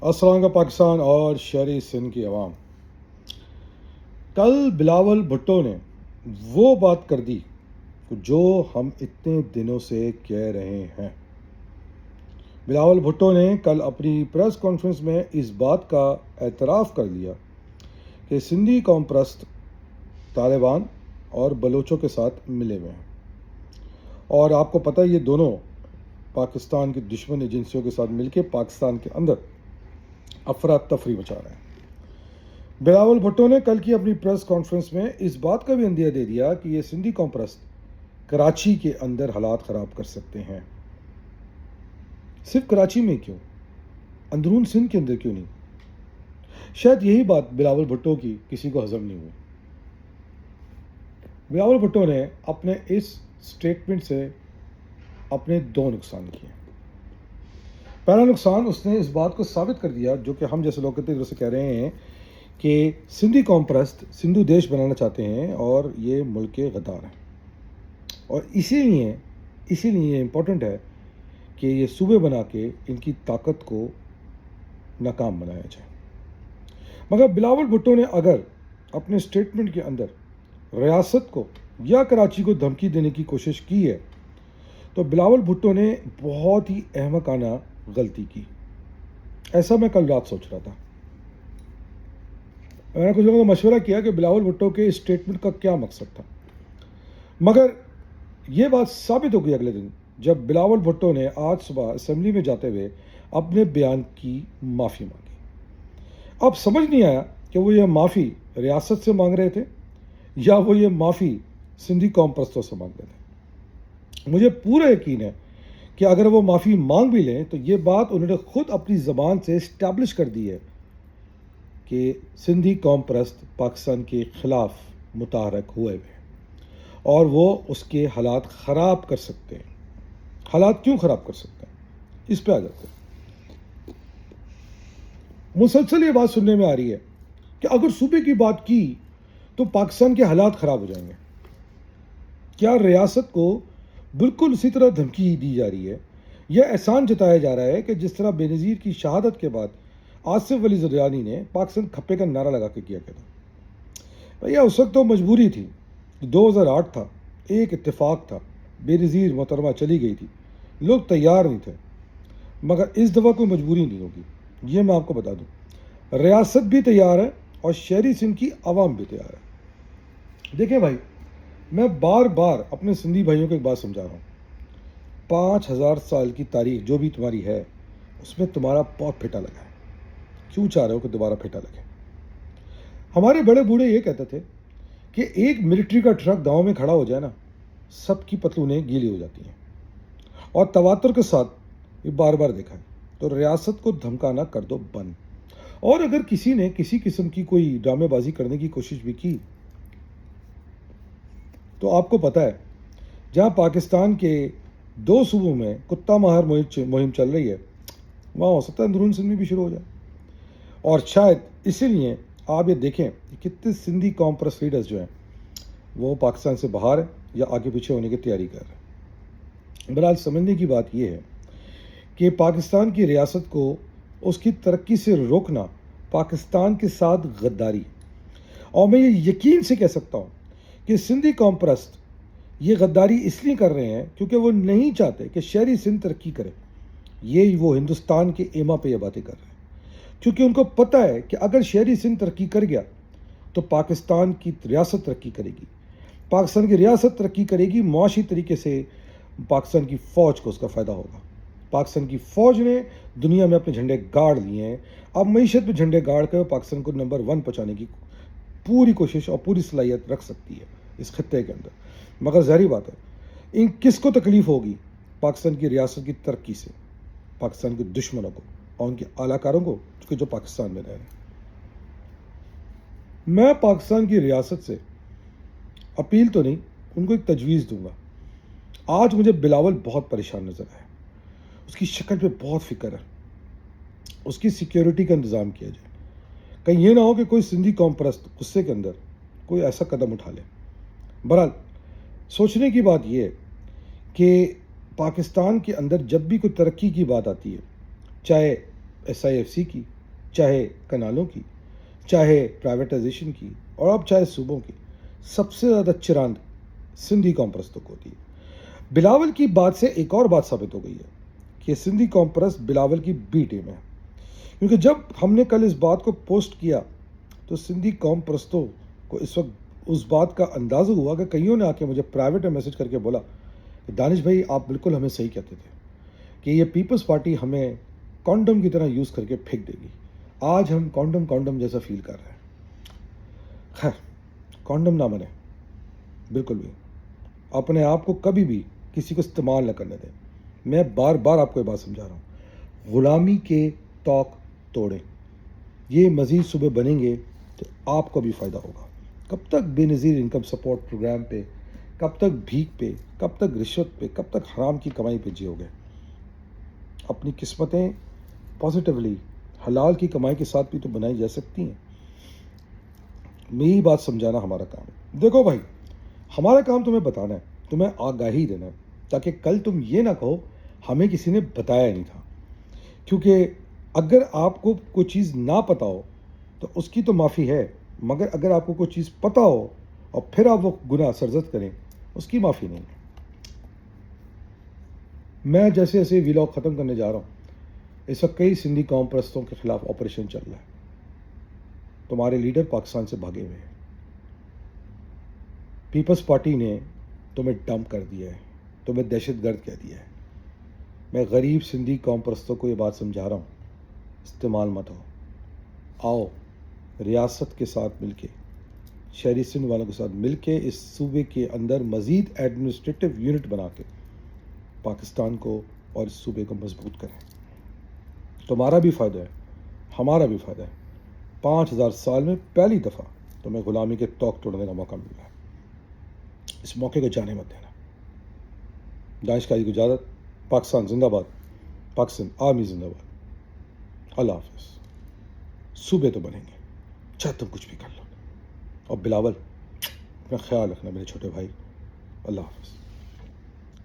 السلام علیکم پاکستان اور شہری سندھ کی عوام. کل بلاول بھٹو نے وہ بات کر دی جو ہم اتنے دنوں سے کہہ رہے ہیں. بلاول بھٹو نے کل اپنی پریس کانفرنس میں اس بات کا اعتراف کر دیا کہ سندھی قوم پرست طالبان اور بلوچوں کے ساتھ ملے ہوئے ہیں، اور آپ کو پتہ یہ دونوں پاکستان کی دشمن ایجنسیوں کے ساتھ مل کے پاکستان کے اندر افراتفری مچا رہے ہیں. بلاول بھٹو نے کل کی اپنی پریس کانفرنس میں اس بات کا بھی اندیہ دے دیا کہ یہ سندھی قوم پرست کراچی کے اندر حالات خراب کر سکتے ہیں. صرف کراچی میں کیوں، اندرون سندھ کے اندر کیوں نہیں؟ شاید یہی بات بلاول بھٹو کی کسی کو ہضم نہیں ہوئی. بلاول بھٹو نے اپنے اس سٹیٹمنٹ سے اپنے دو نقصان کیے. پہلا نقصان، اس نے اس بات کو ثابت کر دیا جو کہ ہم جیسے لوگ سے کہہ رہے ہیں کہ سندھی قوم پرست سندھو دیش بنانا چاہتے ہیں اور یہ ملک کے غدار ہیں، اور اسی لیے امپورٹنٹ ہے کہ یہ صوبے بنا کے ان کی طاقت کو ناکام بنایا جائے. مگر بلاول بھٹو نے اگر اپنے سٹیٹمنٹ کے اندر ریاست کو یا کراچی کو دھمکی دینے کی کوشش کی ہے تو بلاول بھٹو نے بہت ہی احمقانہ غلطی کی. ایسا میں کل رات سوچ رہا تھا. میں نے کچھ لوگوں کو مشورہ کیا کہ بلاول بھٹو کے اسٹیٹمنٹ کا کیا مقصد تھا، مگر یہ بات ثابت ہو گئی اگلے دن جب بلاول بھٹو نے آج صبح اسمبلی میں جاتے ہوئے اپنے بیان کی معافی مانگی. اب سمجھ نہیں آیا کہ وہ یہ معافی ریاست سے مانگ رہے تھے یا وہ یہ معافی سندھی قوم پرستوں سے مانگ رہے تھے. مجھے پورا یقین ہے کہ اگر وہ معافی مانگ بھی لیں تو یہ بات انہوں نے خود اپنی زبان سے اسٹیبلش کر دی ہے کہ سندھی قوم پرست پاکستان کے خلاف متحرک ہوئے ہوئے اور وہ اس کے حالات خراب کر سکتے ہیں. حالات کیوں خراب کر سکتے ہیں، اس پہ آ جاتے ہیں. مسلسل یہ بات سننے میں آ رہی ہے کہ اگر صوبے کی بات کی تو پاکستان کے حالات خراب ہو جائیں گے. کیا ریاست کو بالکل اسی طرح دھمکی دی جا رہی ہے؟ یہ احسان جتایا جا رہا ہے کہ جس طرح بے نظیر کی شہادت کے بعد آصف علی زرداری نے پاکستان کھپے کا نعرہ لگا کے کیا تھا. بھیا اس وقت تو مجبوری تھی، 2008 تھا، ایک اتفاق تھا، بے نظیر محترمہ چلی گئی تھی، لوگ تیار نہیں تھے. مگر اس دفعہ کوئی مجبوری نہیں ہوگی، یہ میں آپ کو بتا دوں. ریاست بھی تیار ہے اور شہری سندھ کی عوام بھی تیار ہے. دیکھیں بھائی، میں بار بار اپنے سندھی بھائیوں کو ایک بات سمجھا رہا ہوں. 5000 سال کی تاریخ جو بھی تمہاری ہے اس میں تمہارا بہت پھیٹا لگا ہے. کیوں چاہ رہے ہو کہ دوبارہ پھیٹا لگے؟ ہمارے بڑے بوڑھے یہ کہتے تھے کہ ایک ملٹری کا ٹرک گاؤں میں کھڑا ہو جائے نا، سب کی پتلونیں گیلی ہو جاتی ہیں. اور تواتر کے ساتھ یہ بار بار دیکھا ہے. تو ریاست کو دھمکانا کر دو بند. اور اگر کسی نے کسی قسم کی کوئی ڈرامے بازی کرنے کی کوشش بھی کی تو آپ کو پتہ ہے جہاں پاکستان کے 2 صوبوں میں کتا مہار مہم چل رہی ہے وہاں ہو سکتا ہے اندرون سندھ میں بھی شروع ہو جائے. اور شاید اسی لیے آپ یہ دیکھیں کہ کتنے سندھی قوم پرست لیڈرز جو ہیں وہ پاکستان سے باہر ہیں یا آگے پیچھے ہونے کی تیاری کر رہے ہیں. بہرحال سمجھنے کی بات یہ ہے کہ پاکستان کی ریاست کو اس کی ترقی سے روکنا پاکستان کے ساتھ غداری. اور میں یہ یقین سے کہہ سکتا ہوں کہ سندھی قوم پرست یہ غداری اس لیے کر رہے ہیں کیونکہ وہ نہیں چاہتے کہ شہری سندھ ترقی کرے. یہ وہ ہندوستان کے ایما پہ یہ باتیں کر رہے ہیں کیونکہ ان کو پتہ ہے کہ اگر شہری سندھ ترقی کر گیا تو پاکستان کی ریاست ترقی کرے گی. پاکستان کی ریاست ترقی کرے گی، معاشی طریقے سے پاکستان کی فوج کو اس کا فائدہ ہوگا. پاکستان کی فوج نے دنیا میں اپنے جھنڈے گاڑ لیے ہیں. اب معیشت میں جھنڈے گاڑ کر پاکستان کو نمبر 1 پہنچانے کی پوری کوشش اور پوری صلاحیت رکھ سکتی ہے اس خطے کے اندر. مگر ظاہری بات ہے ان کس کو تکلیف ہوگی؟ پاکستان کی ریاست کی ترقی سے پاکستان کے دشمنوں کو اور ان کے اعلی کاروں کو جو پاکستان میں رہ رہے ہیں. میں پاکستان کی ریاست سے اپیل تو نہیں، ان کو ایک تجویز دوں گا. آج مجھے بلاول بہت پریشان نظر آیا. اس کی شکل پہ بہت فکر ہے. اس کی سیکیورٹی کا انتظام کیا جائے. کہیں یہ نہ ہو کہ کوئی سندھی قوم پرست غصے کے اندر کوئی ایسا قدم اٹھا لے. بہرحال سوچنے کی بات یہ ہے کہ پاکستان کے اندر جب بھی کوئی ترقی کی بات آتی ہے، چاہے SIFC کی، چاہے کنالوں کی، چاہے پرائیویٹائزیشن کی، اور اب چاہے صوبوں کی، سب سے زیادہ چراند سندھی قوم پرستوں کو ہوتی ہے۔ بلاول کی بات سے ایک اور بات ثابت ہو گئی ہے کہ سندھی قوم پرست بلاول کی بی ٹیم ہے، کیونکہ جب ہم نے کل اس بات کو پوسٹ کیا تو سندھی قوم پرستوں کو اس وقت اس بات کا اندازہ ہوا کہ کئیوں نے آ کے مجھے پرائیویٹ میں میسج کر کے بولا کہ دانش بھائی آپ بالکل ہمیں صحیح کہتے تھے کہ یہ پیپلز پارٹی ہمیں کانڈم کی طرح یوز کر کے پھینک دے گی۔ آج ہم کانڈم جیسا فیل کر رہے ہیں۔ خیر، کانڈم نہ بنے، بالکل بھی اپنے آپ کو کبھی بھی کسی کو استعمال نہ کرنے دیں۔ میں بار بار آپ کو یہ بات سمجھا رہا ہوں، غلامی کے توق توڑیں۔ یہ مزید صوبے بنیں گے تو آپ کو بھی فائدہ ہوگا۔ کب تک بے نظیر انکم سپورٹ پروگرام پہ، کب تک بھیک پہ، کب تک رشوت پہ، کب تک حرام کی کمائی پہ جیو گے؟ اپنی قسمتیں پازیٹیولی حلال کی کمائی کے ساتھ بھی تو بنائی جا سکتی ہیں۔ میری بات سمجھانا ہمارا کام ہے۔ دیکھو بھائی، ہمارا کام تمہیں بتانا ہے، تمہیں آگاہی دینا ہے، تاکہ کل تم یہ نہ کہو ہمیں کسی نے بتایا نہیں تھا۔ کیونکہ اگر آپ کو کوئی چیز نہ پتہ ہو تو اس کی تو معافی ہے، مگر اگر آپ کو کوئی چیز پتہ ہو اور پھر آپ وہ گناہ سرزد کریں، اس کی معافی نہیں ہے۔ میں جیسے جیسے ولاگ ختم کرنے جا رہا ہوں، اس وقت کئی سندھی قوم پرستوں کے خلاف آپریشن چل رہا ہے۔ تمہارے لیڈر پاکستان سے بھاگے ہوئے ہیں۔ پیپلز پارٹی نے تمہیں ڈمپ کر دیا ہے، تمہیں دہشت گرد کہہ دیا ہے۔ میں غریب سندھی قوم پرستوں کو یہ بات سمجھا رہا ہوں، استعمال مت ہو۔ آؤ ریاست کے ساتھ مل کے، شہری سندھ والوں کے ساتھ مل کے اس صوبے کے اندر مزید ایڈمنسٹریٹو یونٹ بنا کے پاکستان کو اور اس صوبے کو مضبوط کریں۔ تمہارا بھی فائدہ ہے، ہمارا بھی فائدہ ہے۔ 5000 سال میں پہلی دفعہ تمہیں غلامی کے توق توڑنے کا موقع ملا ہے۔ اس موقع کو جانے مت دینا۔ دانشکاری کو اجازت۔ پاکستان زندہ باد، پاکستان آرمی زندہ باد۔ اللہ حافظ۔ صوبے تو بنیں گے، چاہے تم کچھ بھی کر لو۔ اور بلاول، اپنا خیال رکھنا میرے چھوٹے بھائی۔ اللہ حافظ۔